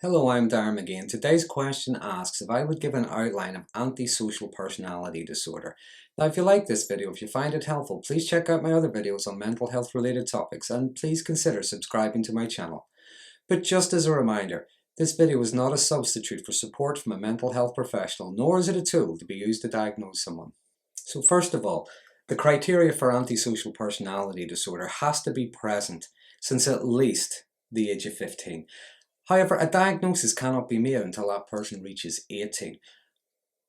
Hello, I'm Darren Magee, and today's question asks if I would give an outline of antisocial personality disorder. Now, if you like this video, if you find it helpful, please check out my other videos on mental health related topics and please consider subscribing to my channel. But just as a reminder, this video is not a substitute for support from a mental health professional, nor is it a tool to be used to diagnose someone. So first of all, the criteria for antisocial personality disorder has to be present since at least the age of 15. However, a diagnosis cannot be made until that person reaches 18.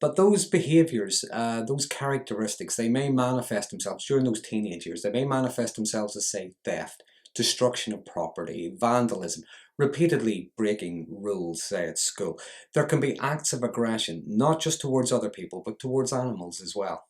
But those behaviours, those characteristics, they may manifest themselves during those teenage years. They may manifest themselves as, say, theft, destruction of property, vandalism, repeatedly breaking rules, say, at school. There can be acts of aggression, not just towards other people, but towards animals as well.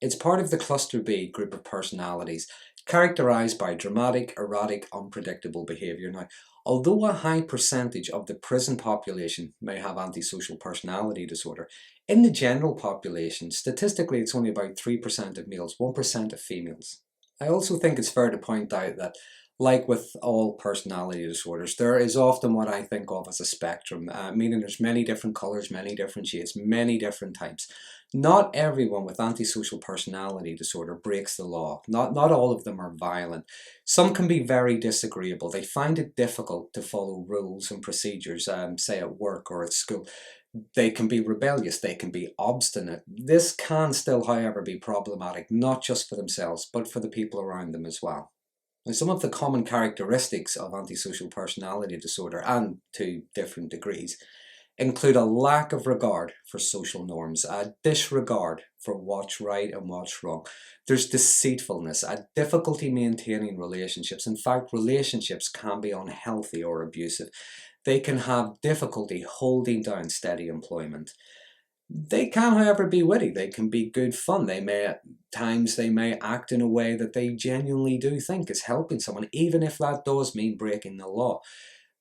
It's part of the cluster B group of personalities, characterised by dramatic, erratic, unpredictable behaviour. Now, although a high percentage of the prison population may have antisocial personality disorder, in the general population, statistically it's only about 3% of males, 1% of females. I also think it's fair to point out that, like with all personality disorders, there is often what I think of as a spectrum, meaning there's many different colours, many different shades, many different types. Not everyone with antisocial personality disorder breaks the law. Not all of them are violent. Some can be very disagreeable. They find it difficult to follow rules and procedures, say at work or at school. They can be rebellious, they can be obstinate. This can still, however, be problematic, not just for themselves, but for the people around them as well. Now, some of the common characteristics of antisocial personality disorder, and to different degrees, include a lack of regard for social norms, a disregard for what's right and what's wrong. There's deceitfulness, a difficulty maintaining relationships. In fact, relationships can be unhealthy or abusive. They can have difficulty holding down steady employment. They can, however, be witty. They can be good fun. At times they may act in a way that they genuinely do think is helping someone, even if that does mean breaking the law.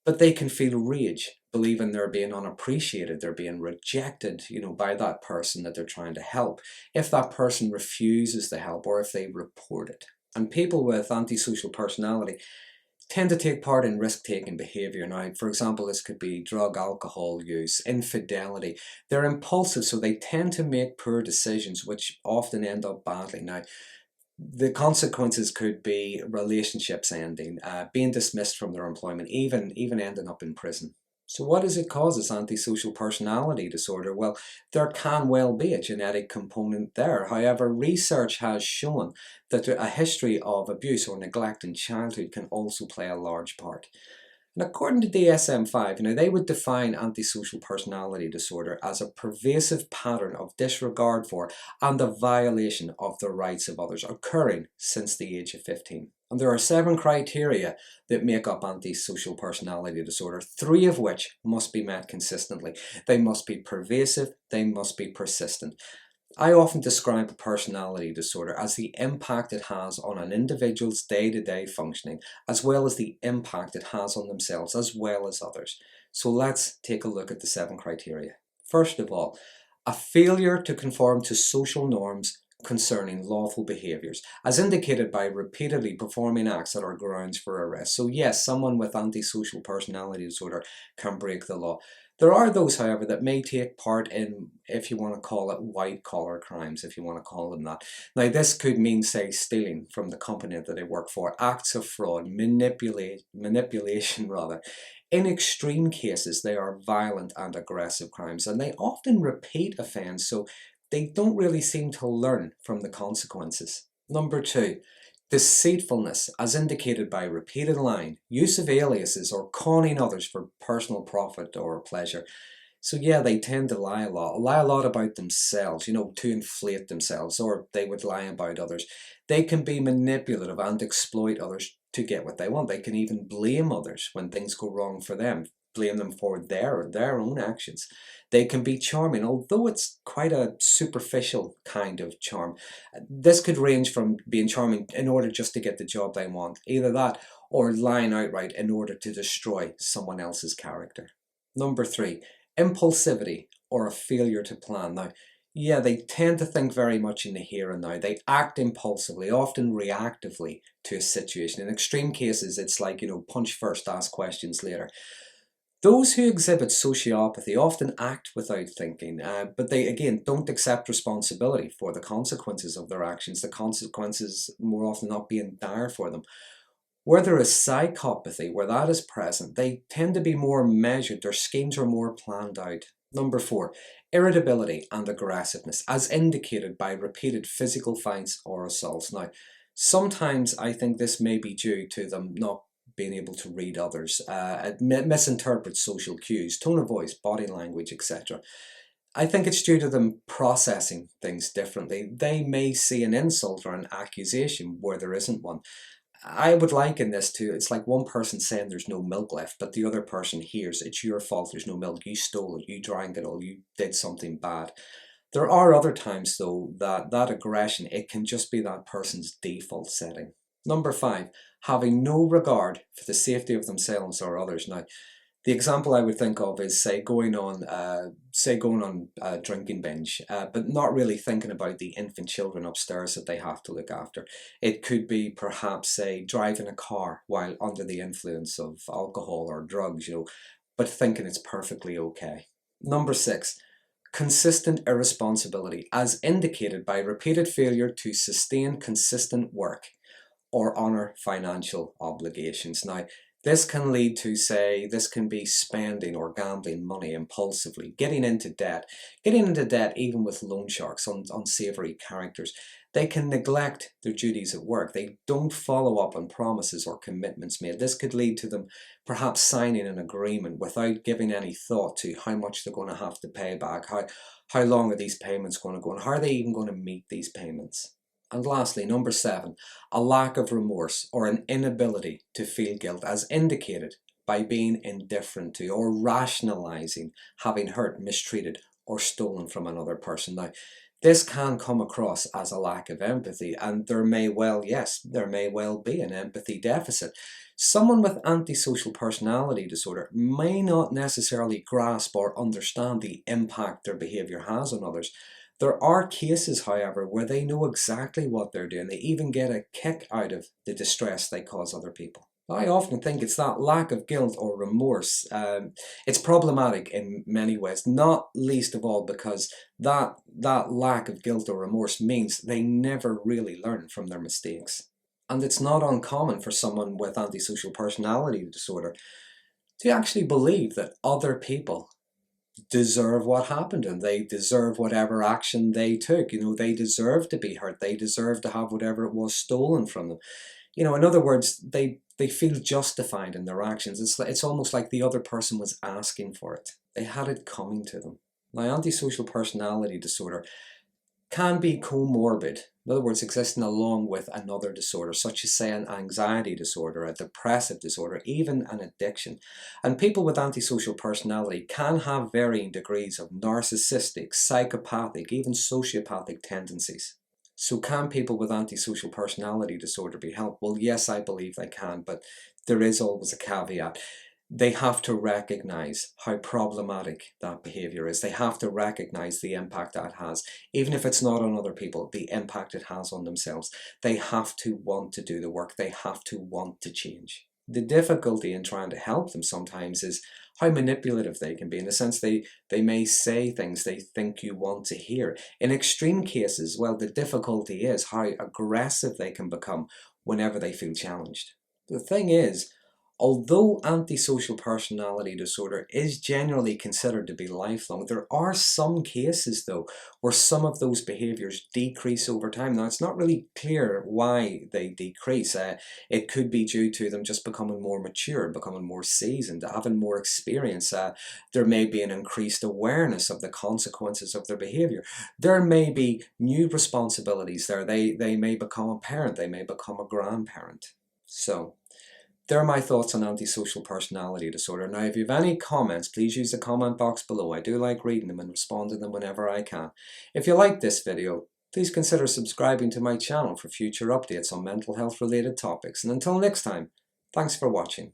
But they can feel rage, believing they're being unappreciated, they're being rejected, by that person that they're trying to help, if that person refuses the help or if they report it. And people with antisocial personality tend to take part in risk-taking behaviour. Now, for example, this could be drug, alcohol use, infidelity. They're impulsive, so they tend to make poor decisions, which often end up badly. Now, the consequences could be relationships ending, being dismissed from their employment, even ending up in prison. So what is it causes antisocial personality disorder? Well, there can well be a genetic component there. However, research has shown that a history of abuse or neglect in childhood can also play a large part. And according to DSM-5, they would define antisocial personality disorder as a pervasive pattern of disregard for and the violation of the rights of others occurring since the age of 15. And there are 7 criteria that make up antisocial personality disorder, 3 of which must be met consistently. They must be pervasive, they must be persistent. I often describe a personality disorder as the impact it has on an individual's day-to-day functioning, as well as the impact it has on themselves, as well as others. So let's take a look at the 7 criteria. First of all, a failure to conform to social norms concerning lawful behaviours, as indicated by repeatedly performing acts that are grounds for arrest. So yes, someone with antisocial personality disorder can break the law. There are those, however, that may take part in, if you want to call it, white-collar crimes, if you want to call them that. Now, this could mean, say, stealing from the company that they work for, acts of fraud, manipulation rather. In extreme cases, they are violent and aggressive crimes, and they often repeat offence, so they don't really seem to learn from the consequences. Number 2. Deceitfulness, as indicated by repeated lying, use of aliases, or conning others for personal profit or pleasure. So yeah, they tend to lie a lot about themselves, to inflate themselves, or they would lie about others. They can be manipulative and exploit others to get what they want. They can even blame others when things go wrong for them, blame them for their own actions. They can be charming, although it's quite a superficial kind of charm. This could range from being charming in order just to get the job they want, either that or lying outright in order to destroy someone else's character. Number 3, impulsivity, or a failure to plan. Now, yeah, they tend to think very much in the here and now. They act impulsively, often reactively to a situation. In extreme cases, it's like, punch first, ask questions later. Those who exhibit sociopathy often act without thinking, but they again don't accept responsibility for the consequences of their actions, the consequences more often not being dire for them. Where there is psychopathy, where that is present, they tend to be more measured, their schemes are more planned out. Number 4, irritability and aggressiveness, as indicated by repeated physical fights or assaults. Now, sometimes I think this may be due to them not being able to read others, misinterpret social cues, tone of voice, body language, etc. I think it's due to them processing things differently. They may see an insult or an accusation where there isn't one. I would liken this to, it's like one person saying there's no milk left, but the other person hears it's your fault, there's no milk, you stole it, you drank it all, you did something bad. There are other times though that aggression, it can just be that person's default setting. Number 5, having no regard for the safety of themselves or others. Now, the example I would think of is say going on a drinking binge, but not really thinking about the infant children upstairs that they have to look after. It could be perhaps say driving a car while under the influence of alcohol or drugs, but thinking it's perfectly okay. Number 6, consistent irresponsibility, as indicated by repeated failure to sustain consistent work or honour financial obligations. Now, this can lead to, say, this can be spending or gambling money impulsively, getting into debt even with loan sharks, unsavoury characters. They can neglect their duties at work. They don't follow up on promises or commitments made. This could lead to them perhaps signing an agreement without giving any thought to how much they're going to have to pay back, how long are these payments going to go, and how are they even going to meet these payments. And lastly, number 7, a lack of remorse or an inability to feel guilt, as indicated by being indifferent to or rationalizing having hurt, mistreated, or stolen from another person. Now, this can come across as a lack of empathy, and there may well be an empathy deficit. Someone with antisocial personality disorder may not necessarily grasp or understand the impact their behavior has on others. There are cases, however, where they know exactly what they're doing. They even get a kick out of the distress they cause other people. I often think it's that lack of guilt or remorse. It's problematic in many ways, not least of all because that lack of guilt or remorse means they never really learn from their mistakes. And it's not uncommon for someone with antisocial personality disorder to actually believe that other people deserve what happened and they deserve whatever action they took. They deserve to be hurt. They deserve to have whatever it was stolen from them. In other words, they feel justified in their actions. It's almost like the other person was asking for it. They had it coming to them. Now, antisocial personality disorder can be comorbid. In other words, existing along with another disorder, such as say an anxiety disorder, a depressive disorder, even an addiction. And people with antisocial personality can have varying degrees of narcissistic, psychopathic, even sociopathic tendencies. So can people with antisocial personality disorder be helped? Well, yes, I believe they can, but there is always a caveat. They have to recognize how problematic that behavior is. They have to recognize the impact that has, even if it's not on other people, the impact it has on themselves. They have to want to do the work. They have to want to change. The difficulty in trying to help them sometimes is how manipulative they can be, in the sense they may say things they think you want to hear. In extreme cases, well, the difficulty is how aggressive they can become whenever they feel challenged. The thing is, although antisocial personality disorder is generally considered to be lifelong, there are some cases though where some of those behaviours decrease over time. Now, it's not really clear why they decrease. It could be due to them just becoming more mature, becoming more seasoned, having more experience. There may be an increased awareness of the consequences of their behaviour. There may be new responsibilities there. They may become a parent, they may become a grandparent. So, they're my thoughts on antisocial personality disorder. Now, if you have any comments, please use the comment box below. I do like reading them and responding to them whenever I can. If you like this video, please consider subscribing to my channel for future updates on mental health related topics. And until next time, thanks for watching.